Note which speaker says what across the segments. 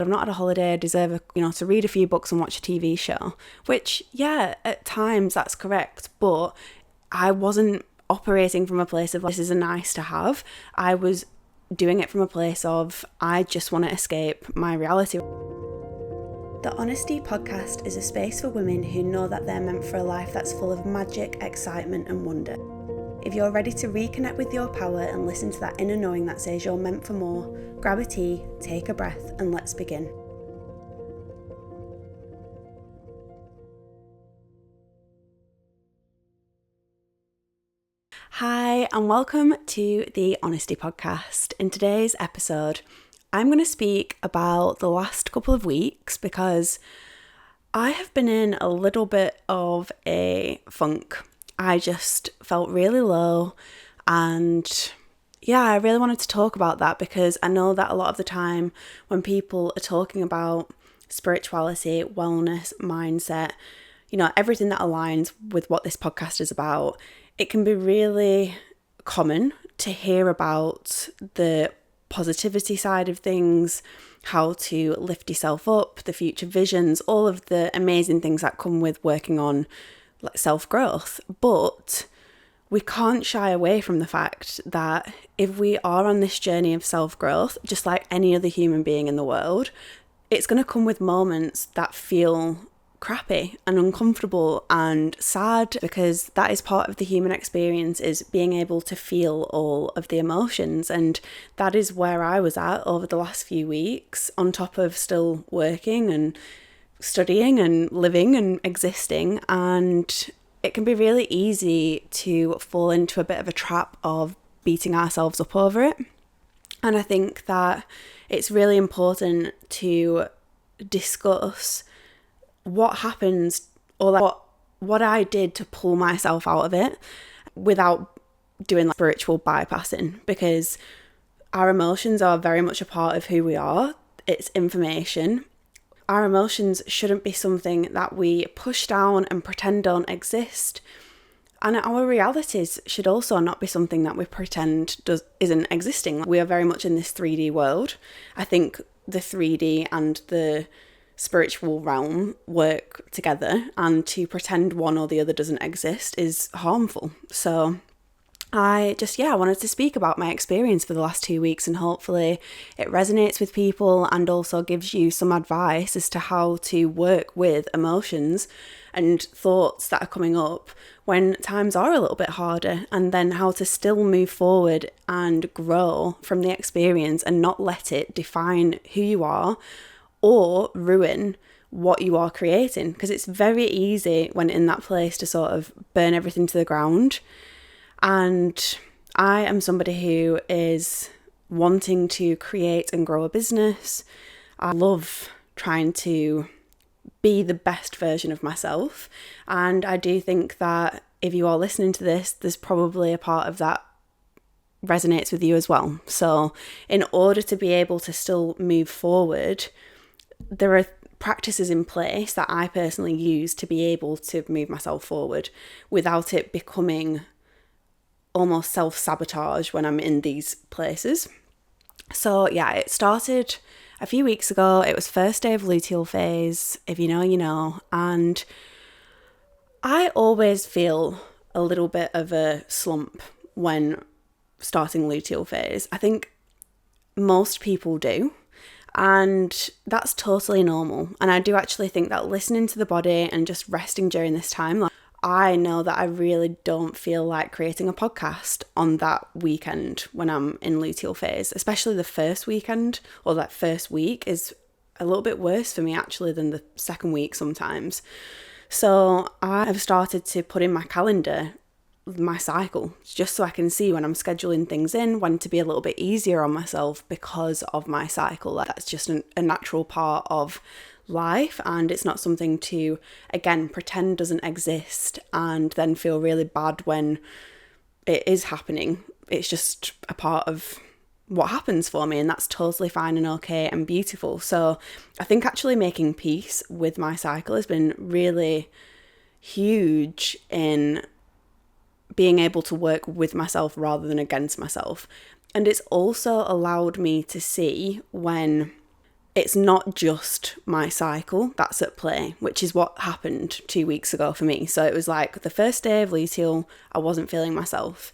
Speaker 1: I've not had a holiday, I deserve to read a few books and watch a TV show, which, yeah, at times that's correct, but I wasn't operating from a place of, this is a nice to have. I was doing it from a place of, I just want to escape my reality. The Honesty Podcast is a space for women who know that they're meant for a life that's full of magic, excitement and wonder. If you're ready to reconnect with your power and listen to that inner knowing that says you're meant for more, grab a tea, take a breath, and let's begin. Hi, and welcome to the Honesty Podcast. In today's episode, I'm going to speak about the last couple of weeks because I have been in a little bit of a funk. I just felt really low, and yeah, I really wanted to talk about that because I know that a lot of the time when people are talking about spirituality, wellness, mindset, everything that aligns with what this podcast is about, it can be really common to hear about the positivity side of things, how to lift yourself up, the future visions, all of the amazing things that come with working on self-growth. But we can't shy away from the fact that if we are on this journey of self-growth, just like any other human being in the world, it's going to come with moments that feel crappy and uncomfortable and sad, because that is part of the human experience, is being able to feel all of the emotions. And that is where I was at over the last few weeks, on top of still working and studying and living and existing. And it can be really easy to fall into a bit of a trap of beating ourselves up over it. And I think that it's really important to discuss what happens, or what I did to pull myself out of it without doing spiritual bypassing, because our emotions are very much a part of who we are. It's information. Our emotions shouldn't be something that we push down and pretend don't exist. And our realities should also not be something that we pretend isn't existing. We are very much in this 3D world. I think the 3D and the spiritual realm work together, and to pretend one or the other doesn't exist is harmful. So I wanted to speak about my experience for the last 2 weeks, and hopefully it resonates with people and also gives you some advice as to how to work with emotions and thoughts that are coming up when times are a little bit harder, and then how to still move forward and grow from the experience and not let it define who you are or ruin what you are creating, because it's very easy when in that place to sort of burn everything to the ground. And I am somebody who is wanting to create and grow a business. I love trying to be the best version of myself, and I do think that if you are listening to this, there's probably a part of that resonates with you as well. So in order to be able to still move forward, there are practices in place that I personally use to be able to move myself forward without it becoming almost self-sabotage when I'm in these places. So yeah, it started a few weeks ago. It was first day of luteal phase. If you know, you know. And I always feel a little bit of a slump when starting luteal phase. I think most people do. And that's totally normal. And I do actually think that listening to the body and just resting during this time, I know that I really don't feel like creating a podcast on that weekend when I'm in luteal phase, especially the first weekend, or that first week is a little bit worse for me actually than the second week sometimes. So I have started to put in my calendar my cycle, just so I can see when I'm scheduling things in, when to be a little bit easier on myself because of my cycle. That's just a natural part of life, and it's not something to, again, pretend doesn't exist and then feel really bad when it is happening. It's just a part of what happens for me, and that's totally fine and okay and beautiful. So I think actually making peace with my cycle has been really huge in being able to work with myself rather than against myself. And it's also allowed me to see when it's not just my cycle that's at play, which is what happened 2 weeks ago for me. So it was like the first day of luteal, I wasn't feeling myself.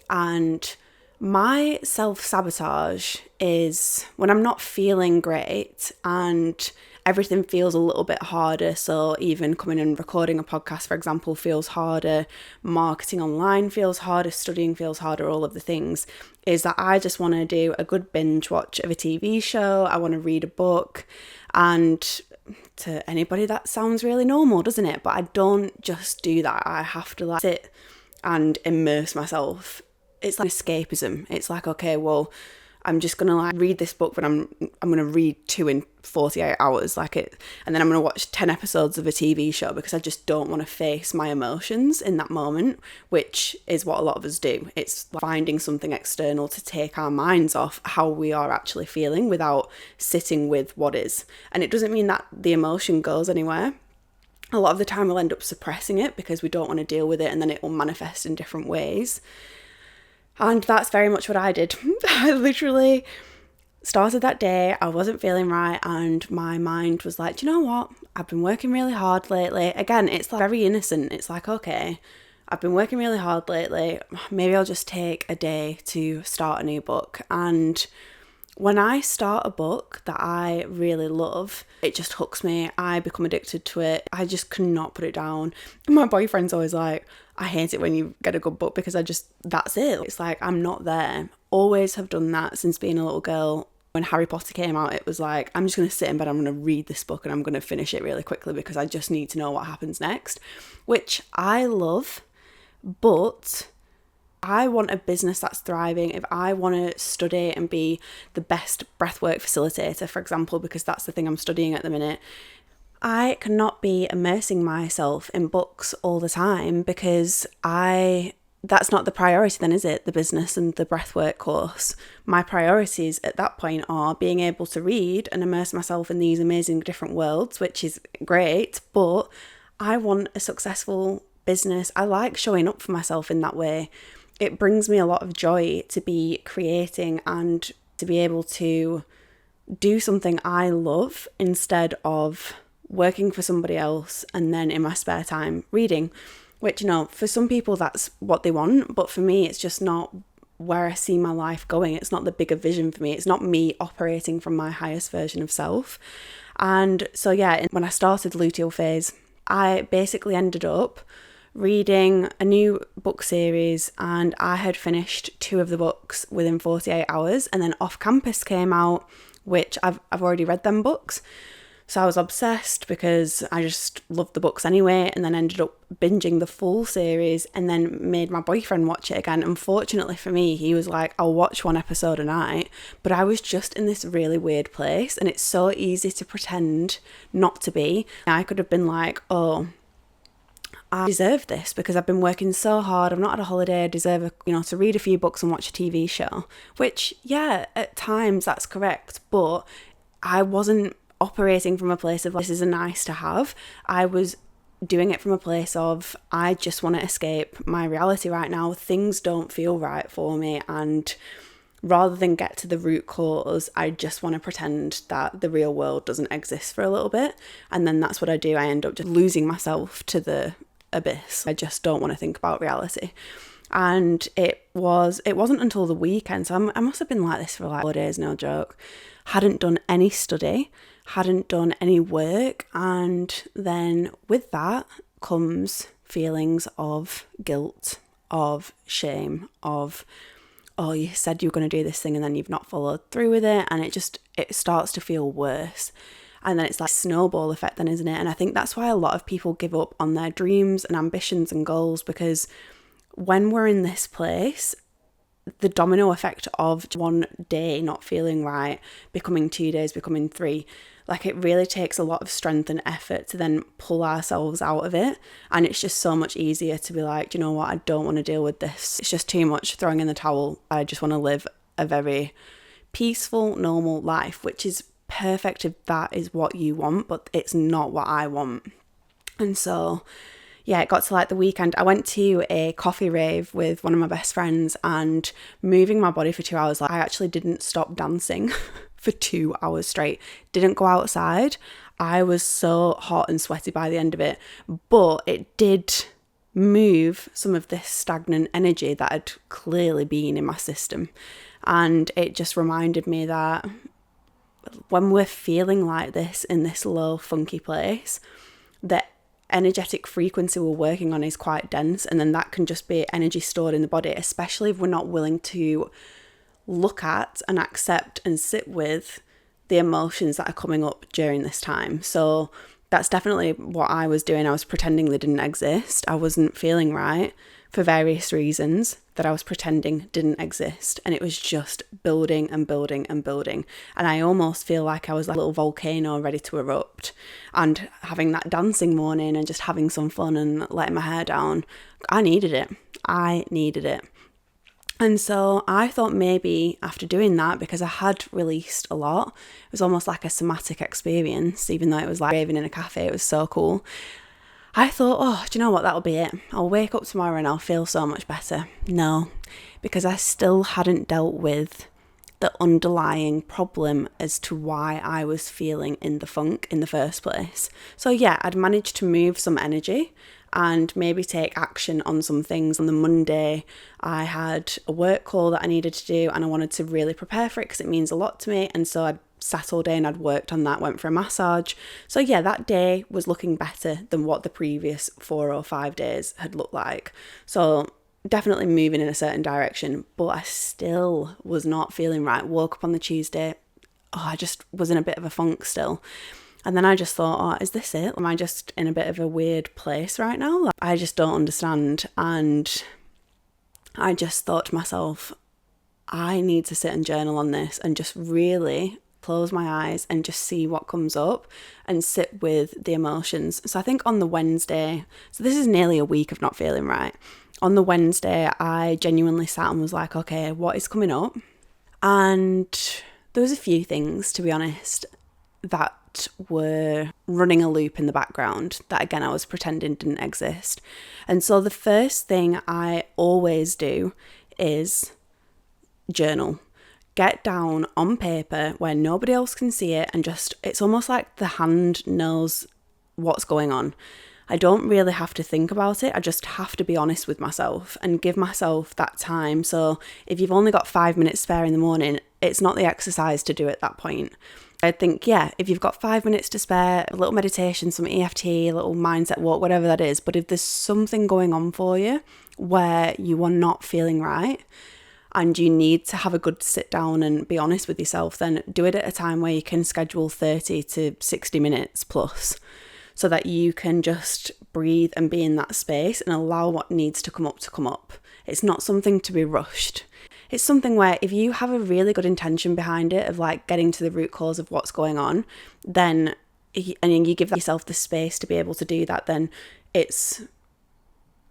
Speaker 1: And my self-sabotage is when I'm not feeling great and everything feels a little bit harder. So even coming and recording a podcast, for example, feels harder. Marketing online feels harder. Studying feels harder. All of the things is that I just want to do a good binge watch of a TV show. I want to read a book. And to anybody, that sounds really normal, doesn't it? But I don't just do that. I have to like sit and immerse myself. It's like escapism. It's like, okay, well, I'm just gonna like read this book, but I'm gonna read 2 in 48 hours, like it, and then I'm gonna watch 10 episodes of a TV show because I just don't want to face my emotions in that moment, which is what a lot of us do. It's finding something external to take our minds off how we are actually feeling without sitting with what is. And it doesn't mean that the emotion goes anywhere. A lot of the time we'll end up suppressing it because we don't want to deal with it, and then it will manifest in different ways. And that's very much what I did. I literally started that day, I wasn't feeling right, and my mind was like, do you know what? I've been working really hard lately. Again, it's like very innocent. It's like, okay, I've been working really hard lately. Maybe I'll just take a day to start a new book. And when I start a book that I really love, it just hooks me. I become addicted to it. I just cannot put it down. My boyfriend's always like, I hate it when you get a good book because that's it. It's like, I'm not there. Always have done that since being a little girl. When Harry Potter came out, it was like, I'm just going to sit in bed, I'm going to read this book and I'm going to finish it really quickly because I just need to know what happens next, which I love, but I want a business that's thriving. If I want to study and be the best breathwork facilitator, for example, because that's the thing I'm studying at the minute, I cannot be immersing myself in books all the time because that's not the priority then, is it? The business and the breathwork course. My priorities at that point are being able to read and immerse myself in these amazing different worlds, which is great, but I want a successful business. I like showing up for myself in that way. It brings me a lot of joy to be creating and to be able to do something I love instead of working for somebody else and then in my spare time reading, which, for some people that's what they want, but for me it's just not where I see my life going. It's not the bigger vision for me. It's not me operating from my highest version of self. And so when I started luteal phase, I basically ended up reading a new book series, and I had finished 2 of the books within 48 hours, and then Off Campus came out, which I've already read them books. So I was obsessed because I just loved the books anyway, and then ended up binging the full series and then made my boyfriend watch it again. Unfortunately for me, he was like, I'll watch 1 episode a night, but I was just in this really weird place, and it's so easy to pretend not to be. I could have been like, oh, I deserve this because I've been working so hard. I've not had a holiday. I deserve, to read a few books and watch a TV show, which, at times that's correct, but I wasn't operating from a place of this is a nice to have. I was doing it from a place of I just want to escape my reality right now. Things don't feel right for me, and rather than get to the root cause, I just want to pretend that the real world doesn't exist for a little bit, and then that's what I do. I end up just losing myself to the abyss. I just don't want to think about reality. And it wasn't until the weekend, so I must have been like this for like 4 days, no joke. Hadn't done any study, hadn't done any work, and then with that comes feelings of guilt, of shame, of, oh, you said you were going to do this thing and then you've not followed through with it, and it starts to feel worse. And then it's like a snowball effect then, isn't it? And I think that's why a lot of people give up on their dreams and ambitions and goals, because when we're in this place, the domino effect of 1 day not feeling right, becoming 2 days, becoming 3, like it really takes a lot of strength and effort to then pull ourselves out of it. And it's just so much easier to be like, do you know what, I don't want to deal with this. It's just too much, throwing in the towel. I just want to live a very peaceful, normal life, which is perfect if that is what you want, but it's not what I want. And so it got to like the weekend. I went to a coffee rave with one of my best friends, and moving my body for 2 hours, like I actually didn't stop dancing for 2 hours straight. Didn't go outside. I was so hot and sweaty by the end of it, but it did move some of this stagnant energy that had clearly been in my system. And it just reminded me that when we're feeling like this in this low, funky place, the energetic frequency we're working on is quite dense, and then that can just be energy stored in the body, especially if we're not willing to look at and accept and sit with the emotions that are coming up during this time. So that's definitely what I was doing. I was pretending they didn't exist. I wasn't feeling right for various reasons that I was pretending didn't exist. And it was just building and building and building. And I almost feel like I was like a little volcano ready to erupt. And having that dancing morning and just having some fun and letting my hair down, I needed it. I needed it. And so I thought maybe after doing that, because I had released a lot, it was almost like a somatic experience, even though it was like raving in a cafe, it was so cool. I thought, oh, do you know what, that'll be it. I'll wake up tomorrow and I'll feel so much better. No, because I still hadn't dealt with the underlying problem as to why I was feeling in the funk in the first place. So yeah, I'd managed to move some energy and maybe take action on some things. On the Monday, I had a work call that I needed to do and I wanted to really prepare for it because it means a lot to me. And so I'd sat all day and I'd worked on that, went for a massage. So yeah, that day was looking better than what the previous 4 or 5 days had looked like. So definitely moving in a certain direction, but I still was not feeling right. Woke up on the Tuesday, I just was in a bit of a funk still. And then I just thought, oh, is this it? Am I just in a bit of a weird place right now? Like, I just don't understand. And I just thought to myself, I need to sit and journal on this and just really close my eyes and just see what comes up and sit with the emotions. So I think on the Wednesday, so this is nearly a week of not feeling right. On the Wednesday, I genuinely sat and was like, okay, what is coming up? And there was a few things, to be honest, that were running a loop in the background that, again, I was pretending didn't exist. And so the first thing I always do is journal. Get down on paper where nobody else can see it, and just, it's almost like the hand knows what's going on. I don't really have to think about it. I just have to be honest with myself and give myself that time. So if you've only got 5 minutes spare in the morning, it's not the exercise to do at that point. I think, yeah, if you've got 5 minutes to spare, a little meditation, some EFT, a little mindset walk, whatever that is. But if there's something going on for you where you are not feeling right and you need to have a good sit down and be honest with yourself, then do it at a time where you can schedule 30 to 60 minutes plus, so that you can just breathe and be in that space and allow what needs to come up. It's not something to be rushed. It's something where if you have a really good intention behind it of like getting to the root cause of what's going on, then, and you give yourself the space to be able to do that, then it's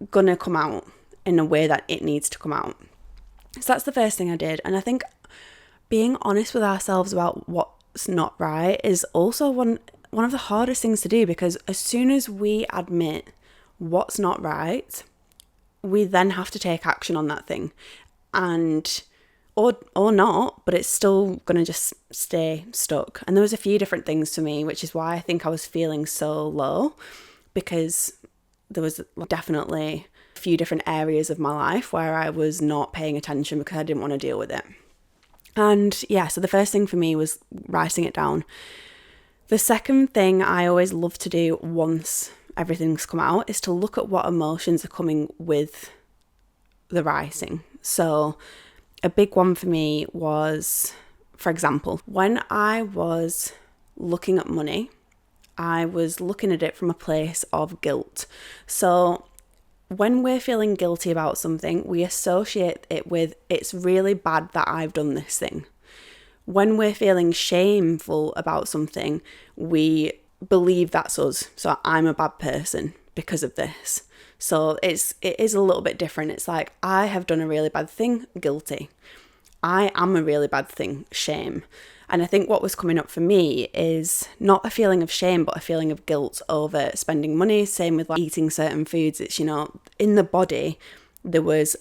Speaker 1: gonna come out in a way that it needs to come out. So that's the first thing I did. And I think being honest with ourselves about what's not right is also one of the hardest things to do, because as soon as we admit what's not right, we then have to take action on that thing. And or not, but it's still going to just stay stuck. And there was a few different things for me, which is why I think I was feeling so low, because there was definitely a few different areas of my life where I was not paying attention because I didn't want to deal with it. And yeah, so the first thing for me was writing it down. The second thing I always love to do once everything's come out is to look at what emotions are coming with the writing. So a big one for me was, for example, when I was looking at money, I was looking at it from a place of guilt. So when we're feeling guilty about something, we associate it with, it's really bad that I've done this thing. When we're feeling shameful about something, we believe that's us. So I'm a bad person because of this. So it is a little bit different. It's like, I have done a really bad thing, guilty. I am a really bad thing, shame. And I think what was coming up for me is not a feeling of shame, but a feeling of guilt over spending money. Same with like eating certain foods. It's, in the body, there was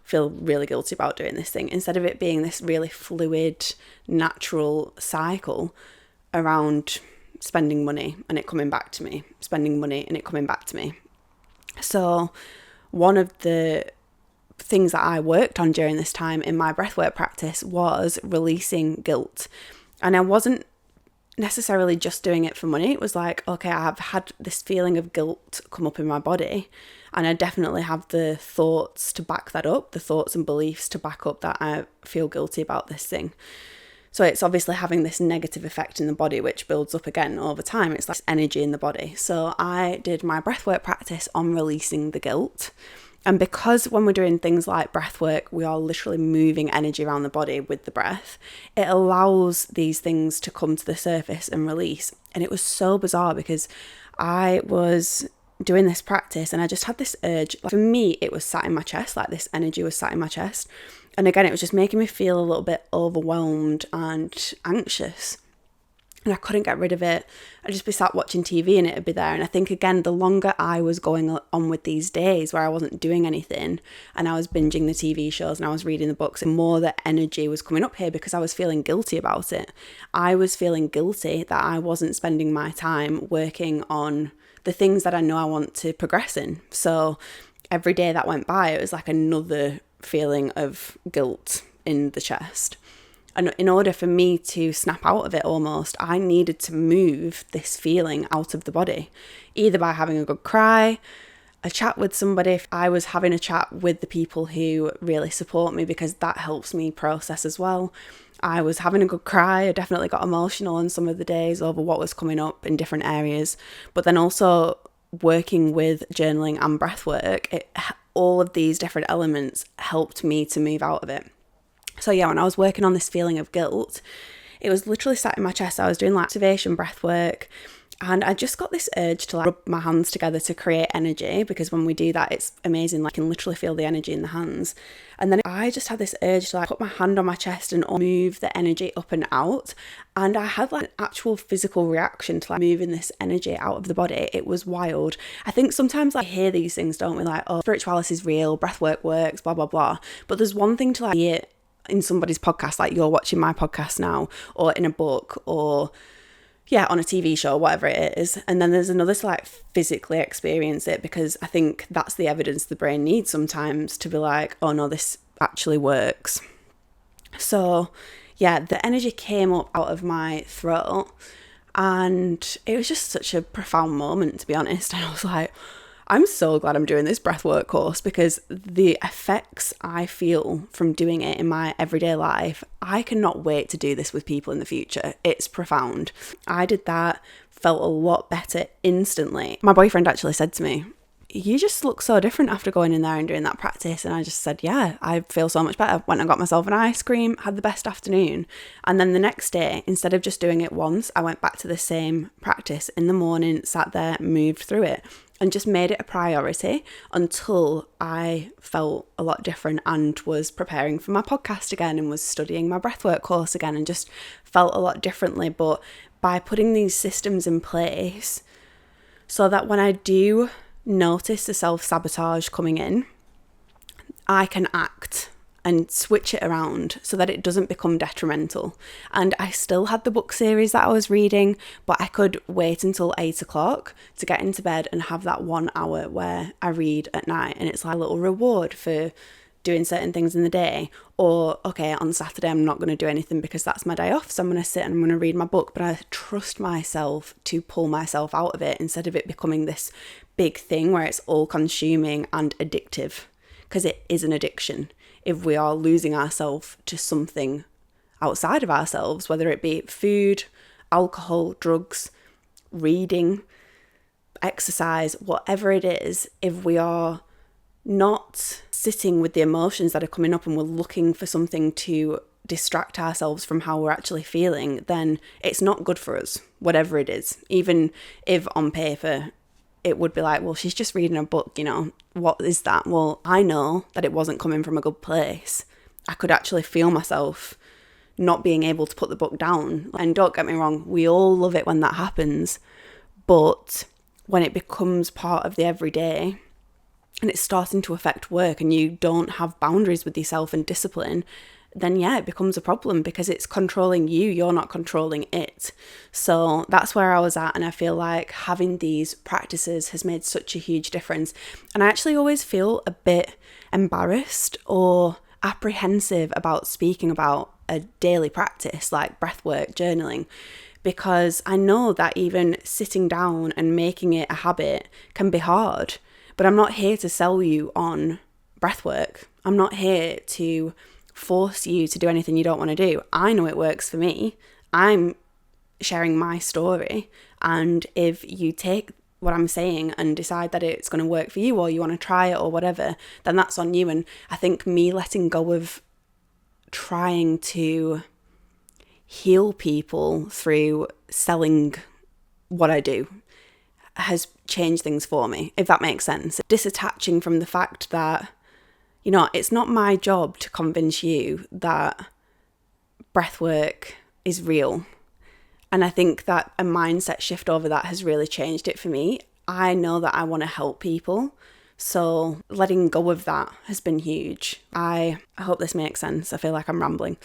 Speaker 1: feel really guilty about doing this thing, instead of it being this really fluid, natural cycle around spending money and it coming back to me, spending money and it coming back to me. So one of the things that I worked on during this time in my breathwork practice was releasing guilt. And I wasn't necessarily just doing it for money. It was like, okay, I've had this feeling of guilt come up in my body, and I definitely have the thoughts to back that up, the thoughts and beliefs to back up that I feel guilty about this thing. So it's obviously having this negative effect in the body, which builds up again over time. It's like energy in the body. So I did my breathwork practice on releasing the guilt. And because when we're doing things like breath work, we are literally moving energy around the body with the breath, it allows these things to come to the surface and release. And it was so bizarre because I was doing this practice and I just had this urge. For me, it was sat in my chest, like this energy was sat in my chest. And again, it was just making me feel a little bit overwhelmed and anxious. And I couldn't get rid of it. I'd just be sat watching TV and it'd be there. And I think, again, the longer I was going on with these days where I wasn't doing anything and I was binging the TV shows and I was reading the books, the more that energy was coming up here because I was feeling guilty about it. I was feeling guilty that I wasn't spending my time working on the things that I know I want to progress in. So every day that went by, it was like another feeling of guilt in the chest. And in order for me to snap out of it almost, I needed to move this feeling out of the body, either by having a good cry, a chat with somebody. If I was having a chat with the people who really support me, because that helps me process as well. I was having a good cry. I definitely got emotional on some of the days over what was coming up in different areas. But then also working with journaling and breath work, all of these different elements helped me to move out of it. So yeah, when I was working on this feeling of guilt, it was literally sat in my chest. I was doing like activation breath work, and I just got this urge to like rub my hands together to create energy, because when we do that, it's amazing. Like, you can literally feel the energy in the hands. And then I just had this urge to like put my hand on my chest and move the energy up and out. And I had like an actual physical reaction to like moving this energy out of the body. It was wild. I think sometimes like, I hear these things, don't we? Like, oh, spirituality is real, breath work works, blah, blah, blah. But there's one thing to like hear it in somebody's podcast, like you're watching my podcast now, or in a book, or on a TV show, whatever it is. And then there's another to like physically experience it, because I think that's the evidence the brain needs sometimes to be like, oh no, this actually works. So yeah, the energy came up out of my throat and it was just such a profound moment, to be honest. And I was like, I'm so glad I'm doing this breathwork course, because the effects I feel from doing it in my everyday life, I cannot wait to do this with people in the future. It's profound. I did that, felt a lot better instantly. My boyfriend actually said to me, you just look so different after going in there and doing that practice. And I just said, yeah, I feel so much better. Went and got myself an ice cream, had the best afternoon. And then the next day, instead of just doing it once, I went back to the same practice in the morning, sat there, moved through it, and just made it a priority until I felt a lot different and was preparing for my podcast again and was studying my breathwork course again and just felt a lot differently. But by putting these systems in place so that when I do notice the self-sabotage coming in, I can act and switch it around so that it doesn't become detrimental. And I still had the book series that I was reading, but I could wait until 8 o'clock to get into bed and have that 1 hour where I read at night. And it's like a little reward for doing certain things in the day. Or, okay, on Saturday, I'm not going to do anything because that's my day off. So I'm going to sit and I'm going to read my book. But I trust myself to pull myself out of it instead of it becoming this big thing where it's all consuming and addictive, because it is an addiction. If we are losing ourselves to something outside of ourselves, whether it be food, alcohol, drugs, reading, exercise, whatever it is, if we are not sitting with the emotions that are coming up and we're looking for something to distract ourselves from how we're actually feeling, then it's not good for us, whatever it is. Even if on paper it would be like, well, she's just reading a book, what is that? Well, I know that it wasn't coming from a good place. I could actually feel myself not being able to put the book down. And don't get me wrong, we all love it when that happens. But when it becomes part of the everyday, and it's starting to affect work and you don't have boundaries with yourself and discipline, then yeah, it becomes a problem because it's controlling you, you're not controlling it. So that's where I was at, and I feel like having these practices has made such a huge difference. And I actually always feel a bit embarrassed or apprehensive about speaking about a daily practice like breathwork, journaling, because I know that even sitting down and making it a habit can be hard. But I'm not here to sell you on breathwork. I'm not here to force you to do anything you don't want to do. I know it works for me. I'm sharing my story. And if you take what I'm saying and decide that it's going to work for you, or you want to try it or whatever, then that's on you. And I think me letting go of trying to heal people through selling what I do has changed things for me, if that makes sense. Disattaching from the fact that, you know, it's not my job to convince you that breathwork is real. And I think that a mindset shift over that has really changed it for me. I know that I want to help people, so letting go of that has been huge. I hope this makes sense. I feel like I'm rambling.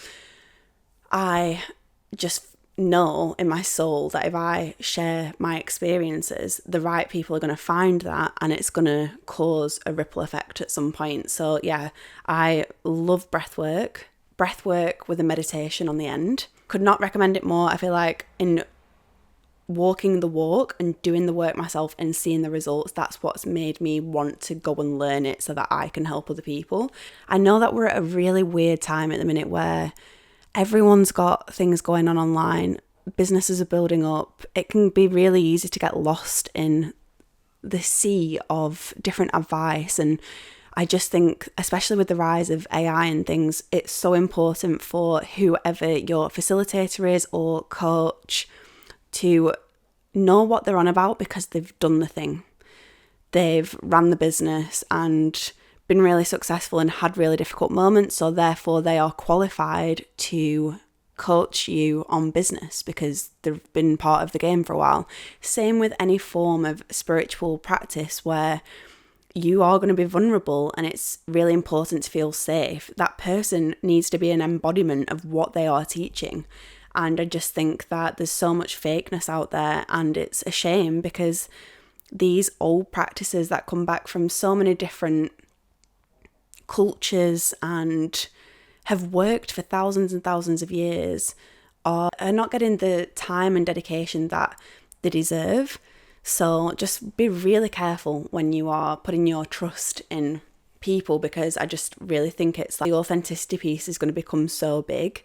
Speaker 1: I just know in my soul that if I share my experiences, the right people are going to find that, and it's going to cause a ripple effect at some point. So yeah, I love breathwork with a meditation on the end. Could not recommend it more. I feel like in walking the walk and doing the work myself and seeing the results, that's what's made me want to go and learn it so that I can help other people. I know that we're at a really weird time at the minute where everyone's got things going on online, businesses are building up. It can be really easy to get lost in the sea of different advice. And I just think, especially with the rise of AI and things, it's so important for whoever your facilitator is or coach to know what they're on about, because they've done the thing. They've ran the business and been really successful and had really difficult moments, so therefore they are qualified to coach you on business because they've been part of the game for a while. Same with any form of spiritual practice where you are going to be vulnerable and it's really important to feel safe. That person needs to be an embodiment of what they are teaching. And I just think that there's so much fakeness out there, and it's a shame because these old practices that come back from so many different cultures and have worked for thousands and thousands of years are not getting the time and dedication that they deserve. So just be really careful when you are putting your trust in people, because I just really think it's like the authenticity piece is going to become so big,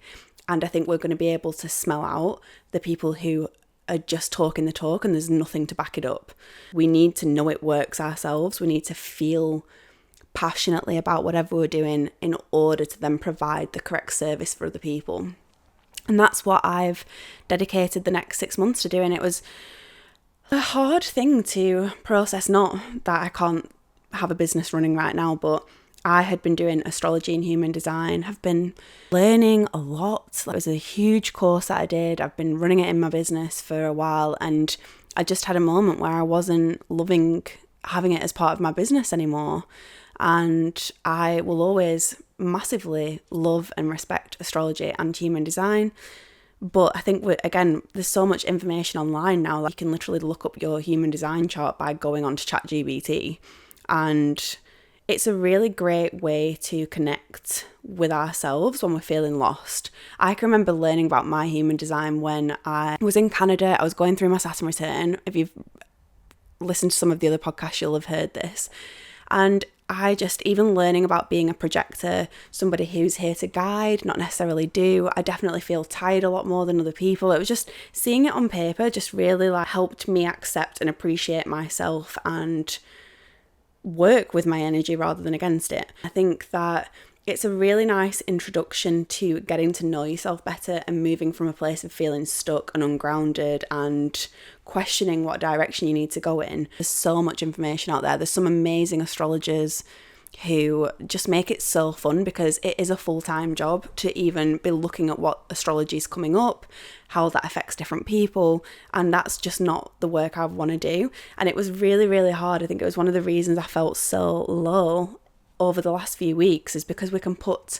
Speaker 1: and I think we're going to be able to smell out the people who are just talking the talk and there's nothing to back it up. We need to know it works ourselves. We need to feel passionately about whatever we're doing in order to then provide the correct service for other people. And that's what I've dedicated the next 6 months to doing. It was a hard thing to process, not that I can't have a business running right now, but I had been doing astrology and human design, have been learning a lot. It was a huge course that I did. I've been running it in my business for a while, and I just had a moment where I wasn't loving having it as part of my business anymore. And I will always massively love and respect astrology and human design. But I think, again, there's so much information online now that you can literally look up your human design chart by going onto ChatGPT. And it's a really great way to connect with ourselves when we're feeling lost. I can remember learning about my human design when I was in Canada. I was going through my Saturn return. If you've listened to some of the other podcasts, you'll have heard this. And I just, even learning about being a projector, somebody who's here to guide, not necessarily do. I definitely feel tired a lot more than other people. It was just seeing it on paper just really helped me accept and appreciate myself and work with my energy rather than against it. I think that it's a really nice introduction to getting to know yourself better and moving from a place of feeling stuck and ungrounded and questioning what direction you need to go in. There's so much information out there. There's some amazing astrologers who just make it so fun, because it is a full-time job to even be looking at what astrology is coming up, how that affects different people, and that's just not the work I want to do. And it was really, really hard. I think it was one of the reasons I felt so low over the last few weeks, is because we can put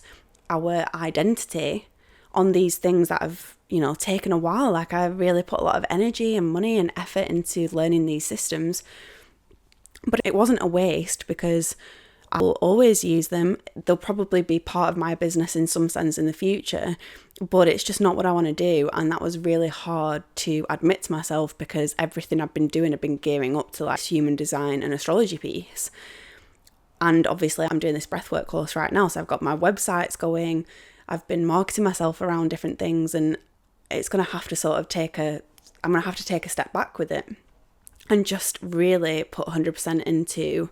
Speaker 1: our identity on these things that have, taken a while. Like, I really put a lot of energy and money and effort into learning these systems, but it wasn't a waste, because I will always use them. They'll probably be part of my business in some sense in the future, but it's just not what I want to do. And that was really hard to admit to myself, because everything I've been doing, I've been gearing up to like human design and astrology piece. And obviously I'm doing this breathwork course right now, so I've got my websites going. I've been marketing myself around different things, and it's going to have to I'm going to have to take a step back with it and just really put 100% into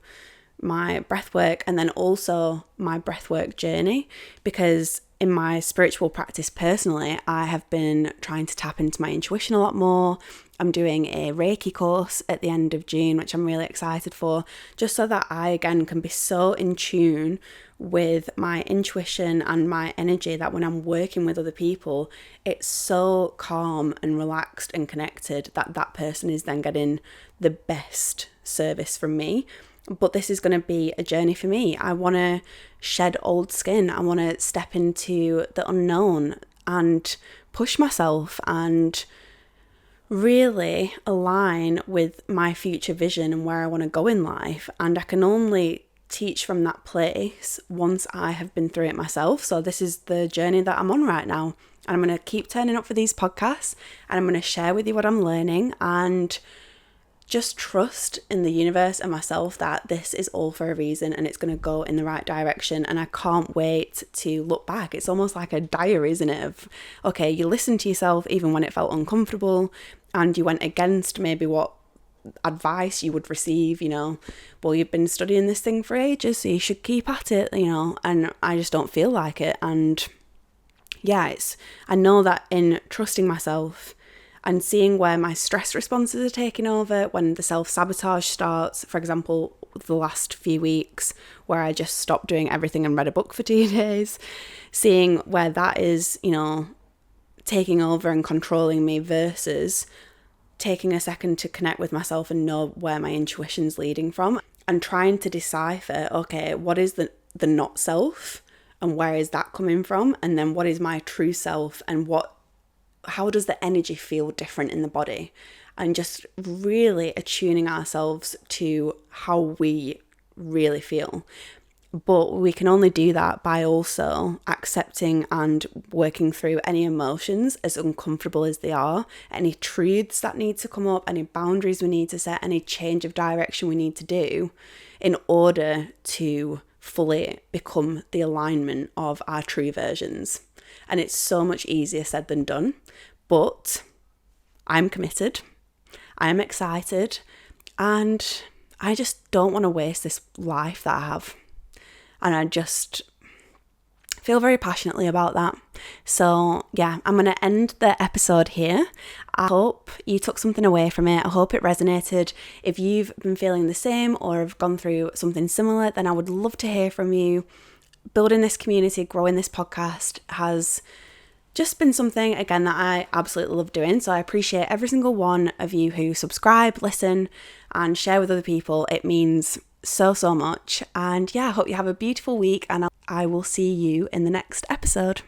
Speaker 1: my breathwork, and then also my breathwork journey, because in my spiritual practice personally, I have been trying to tap into my intuition a lot more. I'm doing a Reiki course at the end of June, which I'm really excited for, just so that I again can be so in tune with my intuition and my energy that when I'm working with other people, it's so calm and relaxed and connected that that person is then getting the best service from me. But this is going to be a journey for me. I want to shed old skin. I want to step into the unknown and push myself and really align with my future vision and where I want to go in life. And I can only teach from that place once I have been through it myself. So this is the journey that I'm on right now. And I'm going to keep turning up for these podcasts, and I'm going to share with you what I'm learning, and just trust in the universe and myself that this is all for a reason and it's going to go in the right direction. And I can't wait to look back. It's almost like a diary, isn't it? Of, okay, you listened to yourself even when it felt uncomfortable, and you went against maybe what advice you would receive, well, you've been studying this thing for ages, so you should keep at it, and I just don't feel like it. And yeah, I know that in trusting myself and seeing where my stress responses are taking over, when the self-sabotage starts, for example, the last few weeks where I just stopped doing everything and read a book for 2 days, seeing where that is, taking over and controlling me, versus taking a second to connect with myself and know where my intuition's leading from, and trying to decipher, okay, what is the not self and where is that coming from? And then what is my true self, and how does the energy feel different in the body? And just really attuning ourselves to how we really feel. But we can only do that by also accepting and working through any emotions, as uncomfortable as they are, any truths that need to come up, any boundaries we need to set, any change of direction we need to do in order to fully become the alignment of our true versions. And it's so much easier said than done, but I'm committed, I'm excited, and I just don't want to waste this life that I have. And I just feel very passionately about that. So yeah, I'm going to end the episode here. I hope you took something away from it. I hope it resonated. If you've been feeling the same or have gone through something similar, then I would love to hear from you. Building this community, growing this podcast has just been something, again, that I absolutely love doing. So I appreciate every single one of you who subscribe, listen, and share with other people. It means so much. And yeah, I hope you have a beautiful week, and I will see you in the next episode.